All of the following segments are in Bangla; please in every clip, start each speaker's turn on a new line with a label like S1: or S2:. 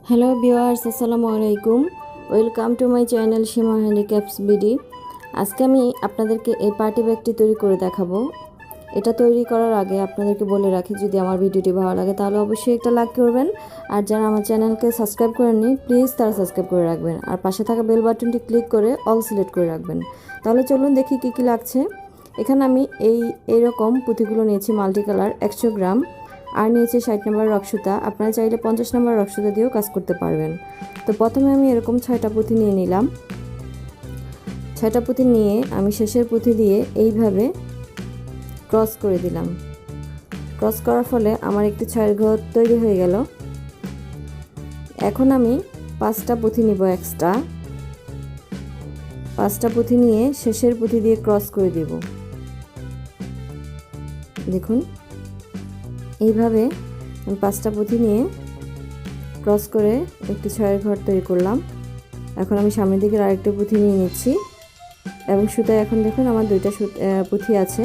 S1: হ্যালো ভিউয়ার্স, আসসালামু আলাইকুম। Welcome to my channel Seema handicrafts BD. আজকে আমি আপনাদেরকে এই পার্টি ব্যাগটি তৈরি করে দেখাবো। এটা তৈরি করার আগে আপনাদেরকে বলে রাখি, যদি আমার ভিডিওটি ভালো লাগে তাহলে অবশ্যই একটা লাইক করবেন, আর যারা আমার চ্যানেলকে সাবস্ক্রাইব করেননি প্লিজ তারা সাবস্ক্রাইব করে রাখবেন, আর পাশে থাকা বেল বাটনটি ক্লিক করে অল সিলেক্ট করে রাখবেন। তাহলে চলুন দেখি কী কী লাগছে। এখানে আমি এইরকম পুঁথিগুলো নিয়েছি, মাল্টি কালার 100 গ্রাম, আর নিয়েছি 60 নম্বর রক্সুতা। আপনারা চাইলে 50 নম্বর রক্সুতা দিয়েও কাজ করতে পারবেন। তো প্রথমে আমি এরকম 6টা পুঁথি নিয়ে নিলাম। 6টা পুঁথি নিয়ে আমি শেষের পুঁথি দিয়ে এইভাবে ক্রস করে দিলাম। ক্রস করার ফলে আমার একটি ছয়ের ঘর তৈরি হয়ে গেল। এখন আমি 5টা পুঁথি নিব এক্সট্রা। 5টা পুঁথি নিয়ে শেষের পুঁথি দিয়ে ক্রস করে দেব। দেখুন, এইভাবে আমি 5টা পুঁথি নিয়ে ক্রস করে একটি ছয়ের ঘর তৈরি করলাম। এখন আমি সামনের দিকে আরেকটা পুঁথি নিয়ে নিচ্ছি এবং সুতায় এখন দেখুন আমার 2টা পুঁথি আছে।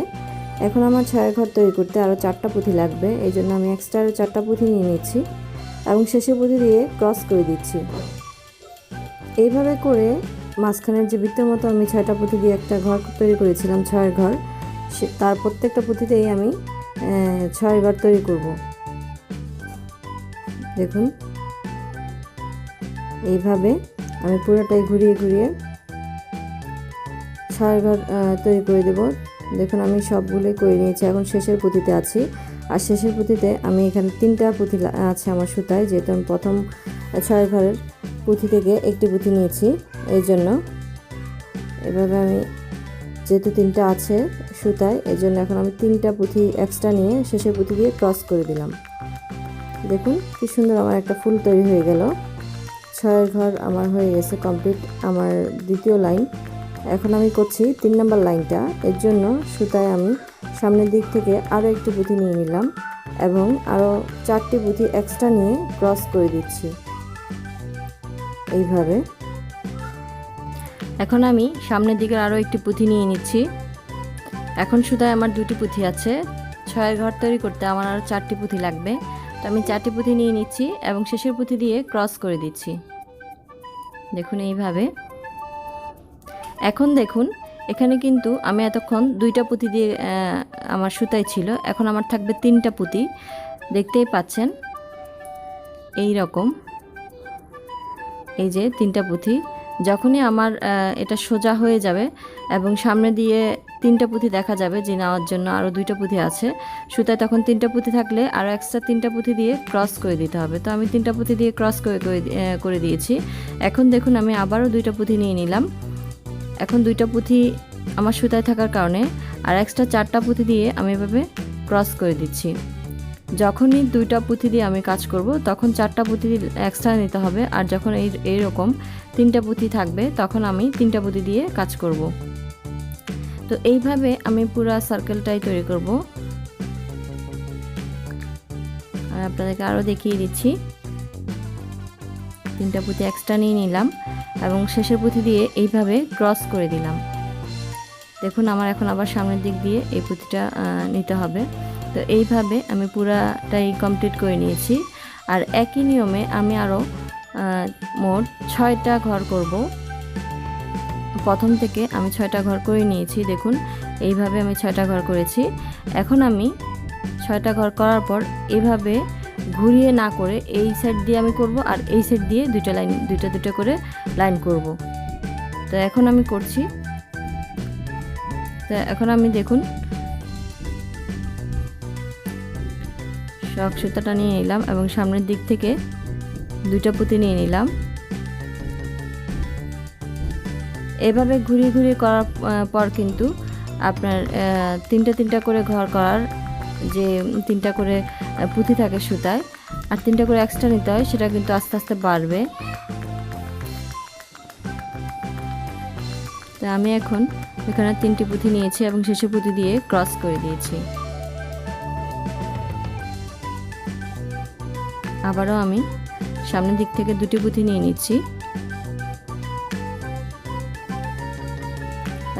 S1: এখন আমার ছয়ের ঘর তৈরি করতে আরও 4টা পুঁথি লাগবে, এই জন্য আমি এক্সট্রা আরও 4টা পুঁথি নিয়ে নিচ্ছি এবং শেষের পুঁথি দিয়ে ক্রস করে দিচ্ছি। এইভাবে করে মাঝখানের যে বৃত্তের মতো আমি 6টা পুঁথি দিয়ে একটা ঘর তৈরি করেছিলাম, ছয়ের ঘর, তার প্রত্যেকটা পুঁথিতেই আমি ছয়ের ঘর তৈরি করব। দেখুন, এইভাবে আমি পুরোটাই ঘুরিয়ে ঘুরিয়ে ছয়ের ঘর তৈরি করে দেব। দেখুন, আমি সবগুলোই করে নিয়েছি। এখন শেষের পুঁথিতে আছি, আর শেষের পুঁথিতে আমি এখানে 3টা পুঁথি আছে আমার সুতায়, যেহেতু আমি প্রথম ছয়ের ঘরের পুঁথি থেকে একটি পুঁথি নিয়েছি, এই জন্য এভাবে আমি যেহেতু 3টা আছে সুতায়, এই জন্য এখন আমি 3টা পুঁথি এক্সট্রা নিয়ে শেষের পুঁথি দিয়ে ক্রস করে দিলাম। দেখুন কি সুন্দর আমার একটা ফুল তৈরি হয়ে গেল। ছয়ের ঘর আমার হয়ে গেছে কমপ্লিট, আমার দ্বিতীয় লাইন। এখন আমি করছি 3 নম্বর লাইনটা। এর জন্য সুতায় আমি সামনের দিক থেকে আরও একটি পুঁথি নিয়ে নিলাম এবং আরও 4টি পুঁথি এক্সট্রা নিয়ে ক্রস করে দিচ্ছি এইভাবে। এখন আমি সামনের দিকে আরও একটি পুঁথি নিয়ে নিচ্ছি। এখন সুতায় আমার 2টি পুঁথি আছে, ছয়ের ঘর তৈরি করতে আমার আরও 4টি পুঁথি লাগবে। তো আমি 4টি পুঁথি নিয়ে নিচ্ছি এবং শেষের পুঁথি দিয়ে ক্রস করে দিচ্ছি। দেখুন এইভাবে। এখন দেখুন, এখানে কিন্তু আমি এতক্ষণ 2টা পুঁথি দিয়ে আমার সুতায় ছিল, এখন আমার থাকবে 3টা পুঁথি। দেখতেই পাচ্ছেন এই রকম, এই যে 3টা পুঁথি। যখনই আমার এটা সোজা হয়ে যাবে এবং সামনে দিয়ে 3টা পুঁথি দেখা যাবে যে নেওয়ার জন্য আরও 2টা পুঁথি আছে সুতায়, তখন 3টা পুঁথি থাকলে আরও এক্সট্রা 3টা পুঁথি দিয়ে ক্রস করে দিতে হবে। তো আমি 3টা পুঁথি দিয়ে ক্রস করে দিয়েছি। এখন দেখুন, আমি আবারও 2টা পুঁথি নিয়ে নিলাম। এখন 2টা পুঁথি আমার সুতায় থাকার কারণে আর এক্সট্রা 4টা পুঁথি দিয়ে আমি এভাবে ক্রস করে দিচ্ছি। যখনই 2টা পুঁথি দিয়ে আমি কাজ করব তখন 4টা পুঁথি এক্সট্রা নিতে হবে, আর যখন এইরকম 3টা পুঁথি থাকবে তখন আমি 3টা পুঁথি দিয়ে কাজ করব। তো এইভাবে আমি পুরো সার্কেলটাই তৈরি করব, আর আপনাদেরকে আরও দেখিয়ে দিচ্ছি। 3টা পুঁথি এক্সট্রা নিয়ে নিলাম এবং শেষের পুঁথি দিয়ে এইভাবে ক্রস করে দিলাম। দেখুন, আমার এখন আবার সামনের দিক দিয়ে এই পুঁথিটা নিতে হবে। তো এইভাবে আমি পুরাটাই কমপ্লিট করে নিয়েছি। আর একই নিয়মে আমি আরও মোট 6টা ঘর করব। প্রথম থেকে আমি 6টা ঘর করে নিয়েছি। দেখুন, এইভাবে আমি 6টা ঘর করেছি। এখন আমি 6টা ঘর করার পর এভাবে ঘুরিয়ে না করে এই সাইড দিয়ে আমি করব, আর এই সাইড দিয়ে 2টা করে লাইন করব। তো এখন আমি করছি। তো এখন আমি দেখুন সব সুতাটা নিয়ে নিলাম এবং সামনের দিক থেকে 2টা পুঁতি নিয়ে নিলাম। এভাবে ঘুরিয়ে ঘুরিয়ে করার পর কিন্তু আপনার 3টা করে ঘর করার যে 3টা করে পুঁথি থাকে সুতায়, আর 3টা করে এক্সট্রা নিতে হয়, সেটা কিন্তু আস্তে আস্তে বাড়বে। তো আমি এখন এখানে 3টি পুঁথি নিয়েছি এবং শেষের পুঁথি দিয়ে ক্রস করে দিয়েছি। আবারও আমি সামনের দিক থেকে 2টি পুঁথি নিয়ে নিচ্ছি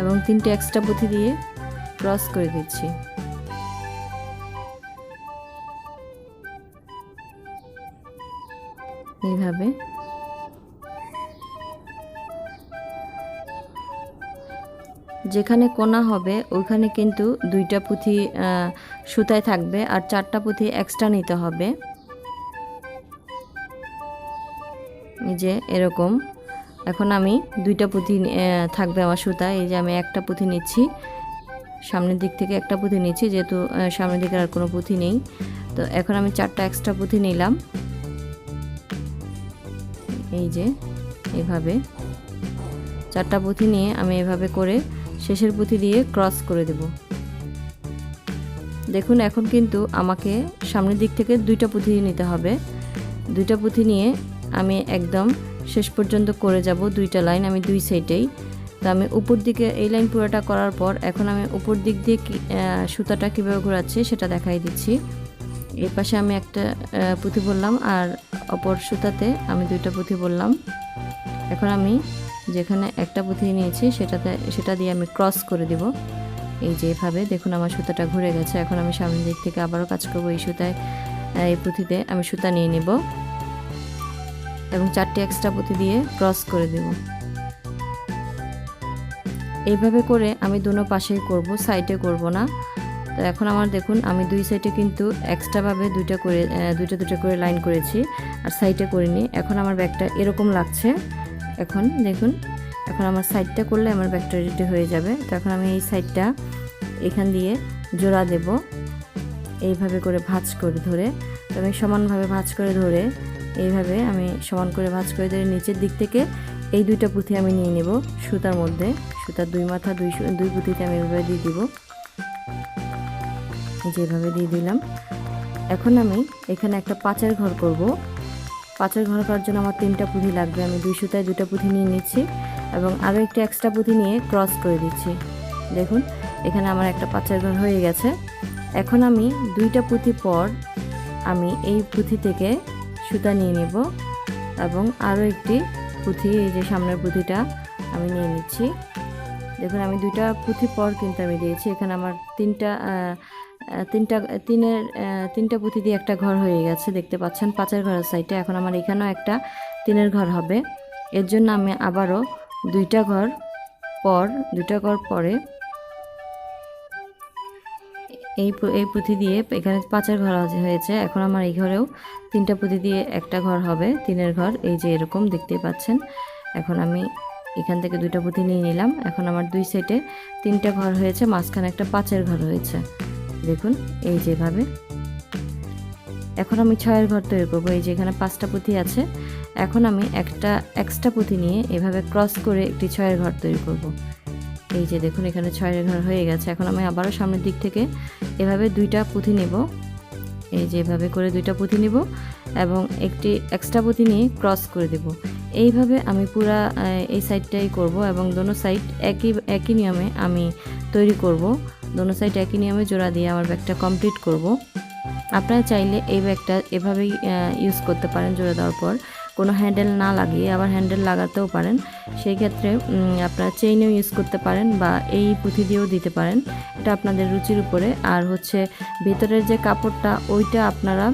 S1: এবং 3টে এক্সট্রা পুঁথি দিয়ে ক্রস করে দিচ্ছি। এইভাবে যেখানে কোনা হবে ওইখানে কিন্তু 2টা পুঁথি সুতায় থাকবে আর 4টা পুঁথি এক্সট্রা নিতে হবে। এই যে এরকম। এখন আমি 2টা পুঁথি থাকবে আমার সুতায়। এই যে আমি একটা পুঁথি নিচ্ছি, সামনের দিক থেকে একটা পুঁথি নিচ্ছি, যেহেতু সামনের দিকে আর কোনো পুঁথি নেই। তো এখন আমি 4টা এক্সট্রা পুঁথি নিলাম। এই যে এভাবে 4টা পুঁথি নিয়ে আমি এভাবে করে শেষের পুঁথি দিয়ে ক্রস করে দেব। দেখুন এখন কিন্তু আমাকে সামনের দিক থেকে 2টা পুঁথি নিতে হবে। 2টা পুঁথি নিয়ে আমি একদম শেষ পর্যন্ত করে যাব 2টা লাইন আমি 2 সাইডেই। তো আমি উপর দিকে এই লাইন পুরোটা করার পর এখন আমি উপর দিক দিয়ে সুতাটা কীভাবে ঘোরাচ্ছি সেটা দেখাই দিচ্ছি। এই পাশে আমি একটা পুঁথি বললাম আর অপর সুতাতে আমি 2টা পুঁথি বললাম। এখন আমি যেখানে একটা পুঁথি নিয়েছি সেটা দিয়ে আমি ক্রস করে দেব। এই যে এভাবে দেখুন আমার সুতাটা ঘুরে গেছে। এখন আমি সামনের দিক থেকে আবারও কাজ করব। এই সুতায় এই পুঁথিতে আমি সুতা নিয়ে নেব এবং 4টি এক্সট্রা পুঁথি দিয়ে ক্রস করে দেব। এইভাবে করে আমি দুটো পাশেই করব, সাইডে করব না। তো এখন আমার দেখুন আমি 2 সাইডে কিন্তু এক্সট্রাভাবে 2টা করে লাইন করেছি আর সাইডে করিনি। এখন আমার ব্যাগটা এরকম লাগছে। এখন দেখুন এখন আমার সাইডটা করলে আমার ব্যাগটা রেডি হয়ে যাবে। তো এখন আমি এই সাইডটা এখান দিয়ে জোড়া দেব এইভাবে করে ভাঁজ করে ধরে। তো আমি সমানভাবে ভাঁজ করে ধরে এইভাবে আমি সমান করে ভাঁজ করে ধরে নিচের দিক থেকে এই 2টা পুঁথি আমি নিয়ে নেব সুতার মধ্যে। সুতার 2 মাথা 2 পুঁথিতে আমি এভাবে দিয়ে দিব, যেভাবে দিয়ে দিলাম। এখন আমি এখানে একটা পাঁচের ঘর করব। পাঁচের ঘর করার জন্য আমার 3টা পুঁথি লাগবে। আমি 2 সুতায় 2টা পুঁথি নিয়ে নিচ্ছি এবং আরও একটা এক্সট্রা পুঁথি নিয়ে ক্রস করে দিচ্ছি। দেখুন এখানে আমার একটা পাঁচের ঘর হয়ে গেছে। এখন আমি 2টা পুঁথি পর আমি এই পুঁথি থেকে সুতা নিয়ে নেব এবং আরও একটি পুঁথি, এই যে সামনের পুঁথিটা আমি নিয়ে নিচ্ছি। দেখুন আমি 2টা পুঁথি পর কিন্তু আমি দিয়েছি। এখানে আমার তিনটা পুঁথি দিয়ে একটা ঘর হয়ে গেছে, দেখতে পাচ্ছেন পাঁচের ঘরের সাইডে। এখন আমার এখানেও একটা 3-এর ঘর হবে। এর জন্য আমি আবারও 2টা ঘর পরে এই পুঁথি দিয়ে এখানে 5-এর ঘর হয়েছে। এখন আমার এই ঘরেও 3টা পুঁথি দিয়ে একটা ঘর হবে, 3-এর ঘর। এই যে এরকম দেখতেই পাচ্ছেন। এখন আমি এখান থেকে 2টা পুঁথি নিয়ে নিলাম। এখন আমার 2 সাইডে 3টা ঘর হয়েছে, মাঝখানে একটা 5-এর ঘর হয়েছে। দেখুন এই যেভাবে। এখন আমি 6-এর ঘর তৈরি করবো। এই যে এখানে 5টা পুঁথি আছে। এখন আমি একটা এক্সট্রা পুঁথি নিয়ে এভাবে ক্রস করে একটি 6-এর ঘর তৈরি করব। এই যে দেখুন এখানে 6-এর ঘর হয়ে গেছে। এখন আমি আবারও সামনের দিক থেকে এভাবে 2টা পুঁথি নেব। এই যে এভাবে করে 2টা পুঁথি নেব এবং একটি এক্সট্রা পুঁথি নিয়ে ক্রস করে দেব। এইভাবে আমি পুরা এই সাইডটাই করব এবং দোনো সাইড একই নিয়মে আমি তৈরি করব। দোনো সাইড একই নিয়মে জোড়া দিয়ে আমার ব্যাগটা কমপ্লিট করব। আপনারা চাইলে এই ব্যাগটা এভাবেই ইউজ করতে পারেন, জোড়া দেওয়ার পর কোনো হ্যান্ডেল না লাগিয়ে আবার হ্যান্ডেল লাগাতেও পারেন। সেই ক্ষেত্রে আপনারা চেইনও ইউজ করতে পারেন বা এই পুঁথি দিয়েও দিতে পারেন, এটা আপনাদের রুচির উপরে। আর হচ্ছে ভেতরের যে কাপড়টা ওইটা আপনারা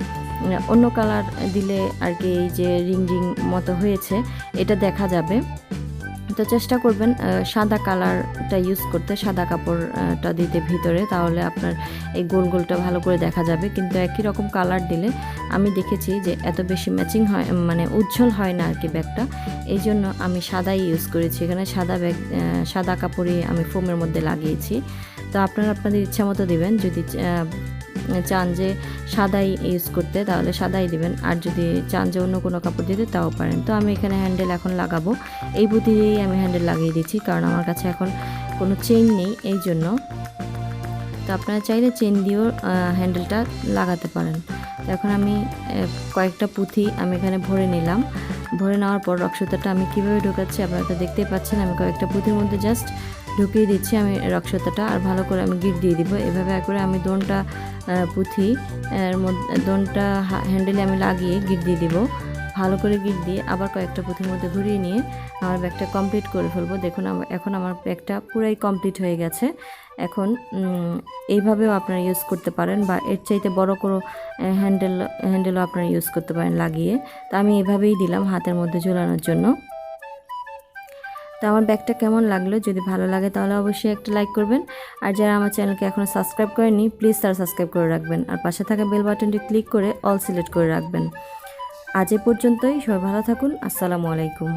S1: অন্য কালার দিলে আর কি, এই যে রিং মতো হয়েছে এটা দেখা যাবে। তো চেষ্টা করবেন সাদা কালারটা ইউজ করতে, সাদা কাপড়টা দিতে ভিতরে, তাহলে আপনার এই গোলটা ভালো করে দেখা যাবে। কিন্তু একই রকম কালার দিলে আমি দেখেছি যে এত বেশি ম্যাচিং হয়, মানে উজ্জ্বল হয় না আর কি ব্যাগটা। এই জন্য আমি সাদাই ইউজ করেছি। এখানে সাদা কাপড়ই আমি ফোমের মধ্যে লাগিয়েছি। তো আপনারা আপনাদের ইচ্ছা মতো দিবেন। যদি চান যে সাদাই ইউজ করতে তাহলে সাদাই দিবেন, আর যদি চান যে অন্য কোনো কাপড় দিতে তাও পারেন। তো আমি এখানে হ্যান্ডেল এখন লাগাবো, এই পুঁথি দিয়েই আমি হ্যান্ডেল লাগিয়ে দিচ্ছি, কারণ আমার কাছে এখন কোনো চেইন নেই এই জন্য। তো আপনারা চাইলে চেইন দিয়েও হ্যান্ডেলটা লাগাতে পারেন। তো এখন আমি কয়েকটা পুঁথি আমি এখানে ভরে নিলাম। ভরে নেওয়ার পর রক্সুতাটা আমি কীভাবে ঢোকাচ্ছি আপনারা তো দেখতেই পাচ্ছেন। আমি কয়েকটা পুঁথির মধ্যে জাস্ট ঢুকিয়ে দিচ্ছি আমি রক্সুতাটা, আর ভালো করে আমি গিট দিয়ে দিব। এভাবে করে আমি দোনটা পুঁথি এর মধ্যে দোনটা হ্যান্ডেলে আমি লাগিয়ে গিট দিয়ে দিব। ভালো করে গিট দিয়ে আবার কয়েকটা পুঁথির মধ্যে ঘুরিয়ে নিয়ে আমার ব্যাগটা কমপ্লিট করে ফেলবো। দেখুন এখন আমার ব্যাগটা পুরাই কমপ্লিট হয়ে গেছে। এখন এইভাবেও আপনারা ইউজ করতে পারেন, বা এর চাইতে বড় কোনো হ্যান্ডেলও আপনারা ইউজ করতে পারেন লাগিয়ে। তো আমি এভাবেই দিলাম হাতের মধ্যে ঝোলানোর জন্য। তো আমার ব্যাগটা কেমন লাগলো, যদি ভালো লাগে তাহলে অবশ্যই একটা লাইক করবেন। আর যারা আমার চ্যানেলকে এখনও সাবস্ক্রাইব করেনি প্লিজ তারা সাবস্ক্রাইব করে রাখবেন, আর পাশে থাকা বেল বাটনটি ক্লিক করে অল সিলেক্ট করে রাখবেন। আজ এ পর্যন্তই, সবাই ভালো থাকুন। আসসালামু আলাইকুম।